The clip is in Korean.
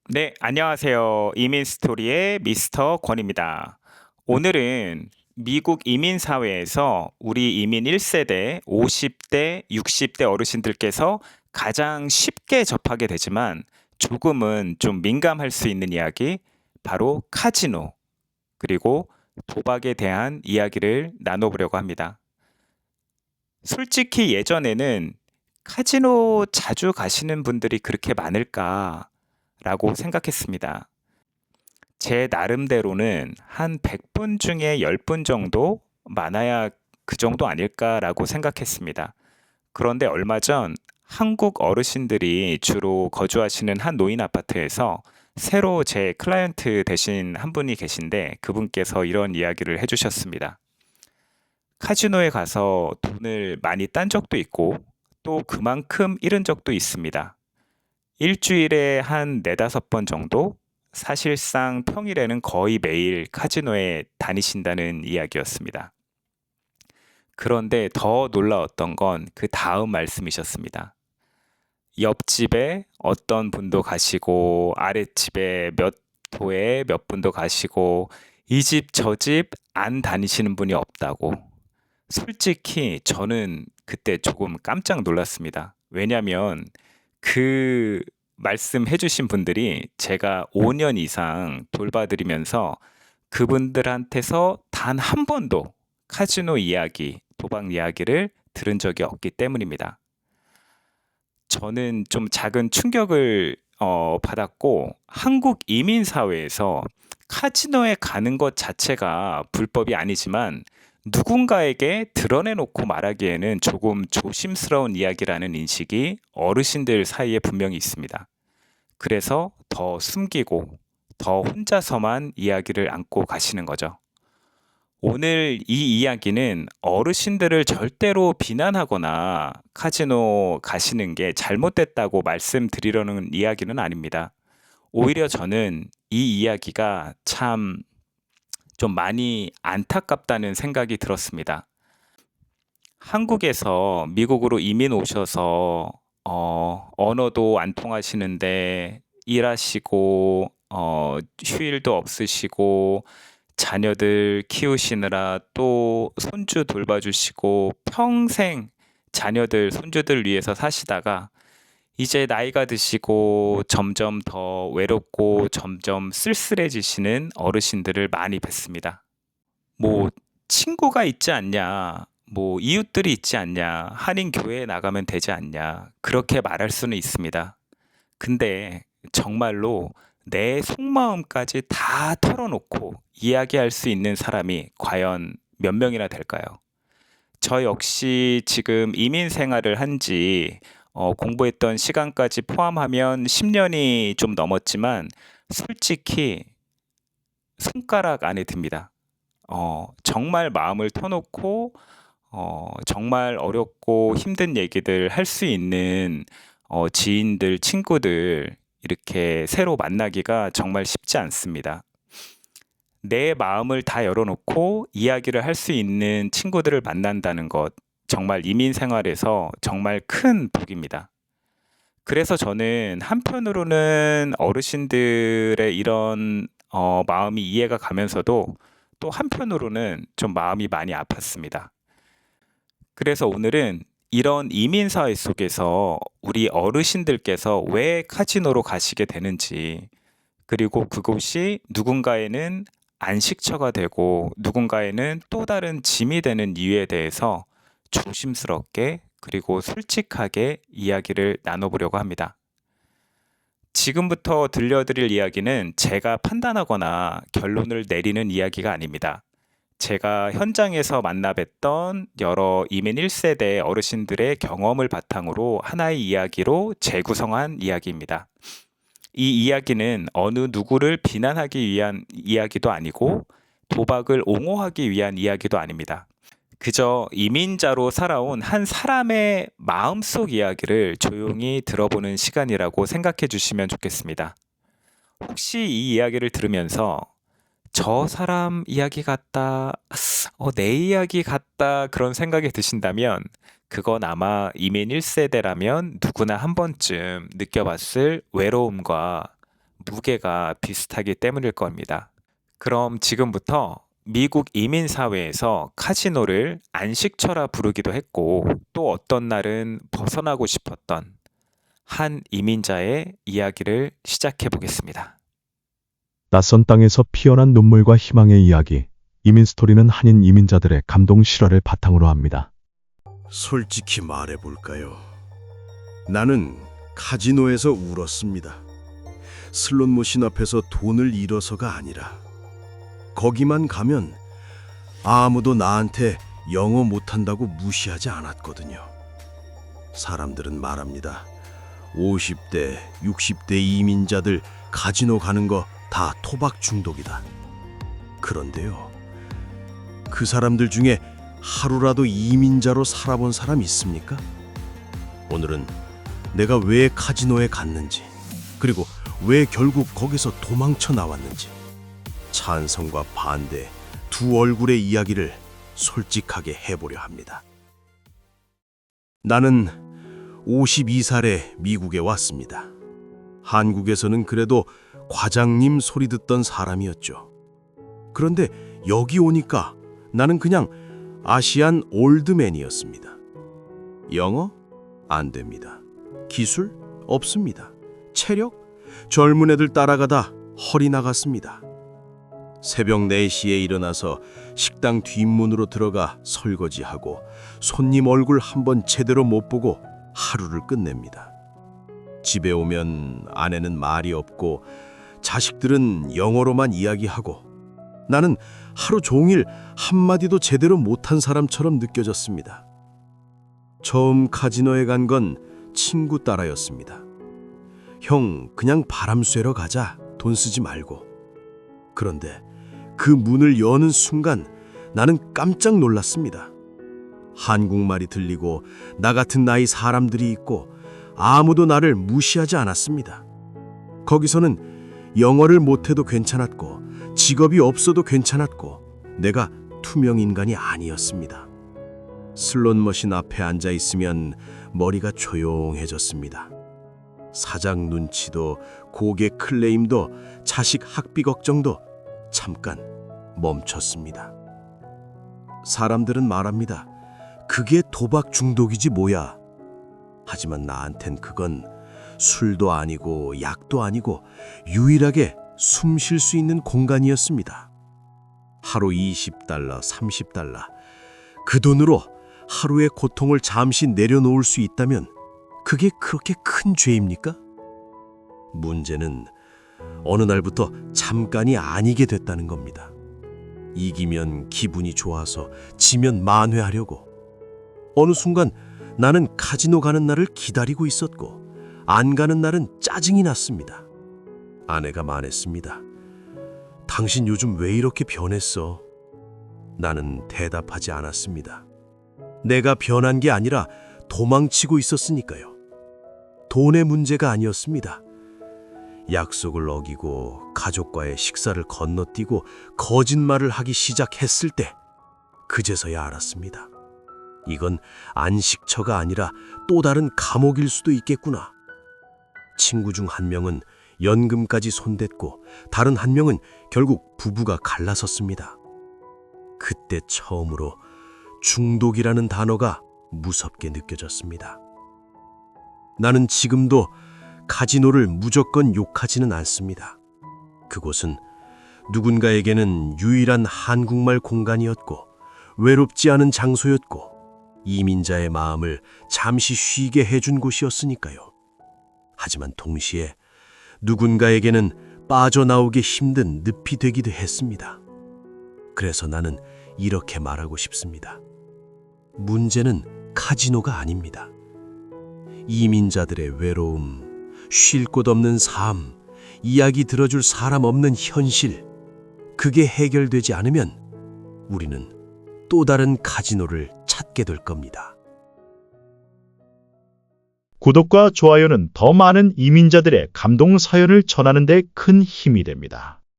네, 안녕하세요. 이민 스토리의 미스터 권입니다. 오늘은 미국 이민 사회에서 우리 이민 1세대, 50대, 60대 어르신들께서 가장 쉽게 접하게 되지만 조금은 좀 민감할 수 있는 이야기, 바로 카지노, 그리고 도박에 대한 이야기를 나눠보려고 합니다. 솔직히 예전에는 카지노 자주 가시는 분들이 그렇게 많을까라고 생각했습니다. 제 나름대로는 한 100분 중에 10분 정도 많아야 그 정도 아닐까라고 생각했습니다. 그런데 얼마 전 한국 어르신들이 주로 거주하시는 한 노인 아파트에서 새로 제 클라이언트 되신 한 분이 계신데 그분께서 이런 이야기를 해주셨습니다. 카지노에 가서 돈을 많이 딴 적도 있고 또 그만큼 잃은 적도 있습니다. 일주일에 한 네다섯 번 정도? 사실상 평일에는 거의 매일 카지노에 다니신다는 이야기였습니다. 그런데 더 놀라웠던 건 그 다음 말씀이셨습니다. 옆집에 어떤 분도 가시고, 아랫집에 몇 호에 몇 분도 가시고, 이 집, 저 집 안 다니시는 분이 없다고. 솔직히 저는 그때 조금 깜짝 놀랐습니다. 왜냐면 그 말씀해 주신 분들이 제가 5년 이상 돌봐드리면서 그분들한테서 단 한 번도 카지노 이야기, 도박 이야기를 들은 적이 없기 때문입니다. 저는 좀 작은 충격을 받았고 한국 이민 사회에서 카지노에 가는 것 자체가 불법이 아니지만 누군가에게 드러내놓고 말하기에는 조금 조심스러운 이야기라는 인식이 어르신들 사이에 분명히 있습니다. 그래서 더 숨기고 더 혼자서만 이야기를 안고 가시는 거죠. 오늘 이 이야기는 어르신들을 절대로 비난하거나 카지노 가시는 게 잘못됐다고 말씀드리려는 이야기는 아닙니다. 오히려 저는 이 이야기가 참 좀 많이 안타깝다는 생각이 들었습니다. 한국에서 미국으로 이민 오셔서 언어도 안 통하시는데 일하시고 휴일도 없으시고 자녀들 키우시느라 또 손주 돌봐주시고 평생 자녀들, 손주들 위해서 사시다가 이제 나이가 드시고 점점 더 외롭고 점점 쓸쓸해지시는 어르신들을 많이 뵀습니다. 뭐 친구가 있지 않냐, 뭐 이웃들이 있지 않냐, 한인 교회에 나가면 되지 않냐, 그렇게 말할 수는 있습니다. 근데 정말로 내 속마음까지 다 털어놓고 이야기할 수 있는 사람이 과연 몇 명이나 될까요? 저 역시 지금 이민 생활을 한지 공부했던 시간까지 포함하면 10년이 좀 넘었지만 솔직히 손가락 안에 듭니다. 정말 마음을 터놓고 정말 어렵고 힘든 얘기들 할 수 있는 지인들, 친구들 이렇게 새로 만나기가 정말 쉽지 않습니다. 내 마음을 다 열어놓고 이야기를 할 수 있는 친구들을 만난다는 것, 정말 이민 생활에서 정말 큰 복입니다. 그래서 저는 한편으로는 어르신들의 이런 마음이 이해가 가면서도 또 한편으로는 좀 마음이 많이 아팠습니다. 그래서 오늘은 이런 이민 사회 속에서 우리 어르신들께서 왜 카지노로 가시게 되는지, 그리고 그곳이 누군가에는 안식처가 되고 누군가에는 또 다른 짐이 되는 이유에 대해서 조심스럽게 그리고 솔직하게 이야기를 나눠보려고 합니다. 지금부터 들려드릴 이야기는 제가 판단하거나 결론을 내리는 이야기가 아닙니다. 제가 현장에서 만나 뵀던 여러 이민 1세대 어르신들의 경험을 바탕으로 하나의 이야기로 재구성한 이야기입니다. 이 이야기는 어느 누구를 비난하기 위한 이야기도 아니고 도박을 옹호하기 위한 이야기도 아닙니다. 그저 이민자로 살아온 한 사람의 마음속 이야기를 조용히 들어보는 시간이라고 생각해 주시면 좋겠습니다. 혹시 이 이야기를 들으면서 저 사람 이야기 같다, 내 이야기 같다 그런 생각이 드신다면 그건 아마 이민 1세대라면 누구나 한 번쯤 느껴봤을 외로움과 무게가 비슷하기 때문일 겁니다. 그럼 지금부터 미국 이민사회에서 카지노를 안식처라 부르기도 했고 또 어떤 날은 벗어나고 싶었던 한 이민자의 이야기를 시작해 보겠습니다. 낯선 땅에서 피어난 눈물과 희망의 이야기. 이민 스토리는 한인 이민자들의 감동 실화를 바탕으로 합니다. 솔직히 말해볼까요? 나는 카지노에서 울었습니다. 슬롯 머신 앞에서 돈을 잃어서가 아니라 거기만 가면 아무도 나한테 영어 못한다고 무시하지 않았거든요. 사람들은 말합니다. 50대, 60대 이민자들 카지노 가는 거 다 토박 중독이다. 그런데요. 그 사람들 중에 하루라도 이민자로 살아본 사람 있습니까? 오늘은 내가 왜 카지노에 갔는지, 그리고 왜 결국 거기서 도망쳐 나왔는지, 찬성과 반대 두 얼굴의 이야기를 솔직하게 해보려 합니다. 나는 52살에 미국에 왔습니다. 한국에서는 그래도 과장님 소리 듣던 사람이었죠. 그런데 여기 오니까 나는 그냥 아시안 올드맨이었습니다. 영어? 안 됩니다. 기술? 없습니다. 체력? 젊은 애들 따라가다 허리 나갔습니다. 새벽 4시에 일어나서 식당 뒷문으로 들어가 설거지하고 손님 얼굴 한번 제대로 못 보고 하루를 끝냅니다. 집에 오면 아내는 말이 없고 자식들은 영어로만 이야기하고 나는 하루 종일 한마디도 제대로 못한 사람처럼 느껴졌습니다. 처음 카지노에 간 건 친구 따라였습니다. 형, 그냥 바람 쐬러 가자. 돈 쓰지 말고. 그런데 그 문을 여는 순간 나는 깜짝 놀랐습니다. 한국말이 들리고 나 같은 나이 사람들이 있고 아무도 나를 무시하지 않았습니다. 거기서는 영어를 못해도 괜찮았고 직업이 없어도 괜찮았고 내가 투명 인간이 아니었습니다. 슬롯 머신 앞에 앉아 있으면 머리가 조용해졌습니다. 사장 눈치도 고객 클레임도 자식 학비 걱정도 잠깐 멈췄습니다. 사람들은 말합니다. 그게 도박 중독이지 뭐야. 하지만 나한텐 그건 술도 아니고 약도 아니고 유일하게 숨 쉴 수 있는 공간이었습니다. 하루 $20, $30. 그 돈으로 하루의 고통을 잠시 내려놓을 수 있다면 그게 그렇게 큰 죄입니까? 문제는 어느 날부터 잠깐이 아니게 됐다는 겁니다. 이기면 기분이 좋아서 지면 만회하려고. 어느 순간 나는 카지노 가는 날을 기다리고 있었고 안 가는 날은 짜증이 났습니다. 아내가 말했습니다. 당신 요즘 왜 이렇게 변했어? 나는 대답하지 않았습니다. 내가 변한 게 아니라 도망치고 있었으니까요. 돈의 문제가 아니었습니다. 약속을 어기고 가족과의 식사를 건너뛰고 거짓말을 하기 시작했을 때 그제서야 알았습니다. 이건 안식처가 아니라 또 다른 감옥일 수도 있겠구나. 친구 중 한 명은 연금까지 손댔고 다른 한 명은 결국 부부가 갈라섰습니다. 그때 처음으로 중독이라는 단어가 무섭게 느껴졌습니다. 나는 지금도 카지노를 무조건 욕하지는 않습니다. 그곳은 누군가에게는 유일한 한국말 공간이었고 외롭지 않은 장소였고 이민자의 마음을 잠시 쉬게 해준 곳이었으니까요. 하지만 동시에 누군가에게는 빠져나오기 힘든 늪이 되기도 했습니다. 그래서 나는 이렇게 말하고 싶습니다. 문제는 카지노가 아닙니다. 이민자들의 외로움, 쉴 곳 없는 삶, 이야기 들어줄 사람 없는 현실, 그게 해결되지 않으면 우리는 또 다른 카지노를 찾게 될 겁니다. 구독과 좋아요는 더 많은 이민자들의 감동 사연을 전하는 데 큰 힘이 됩니다.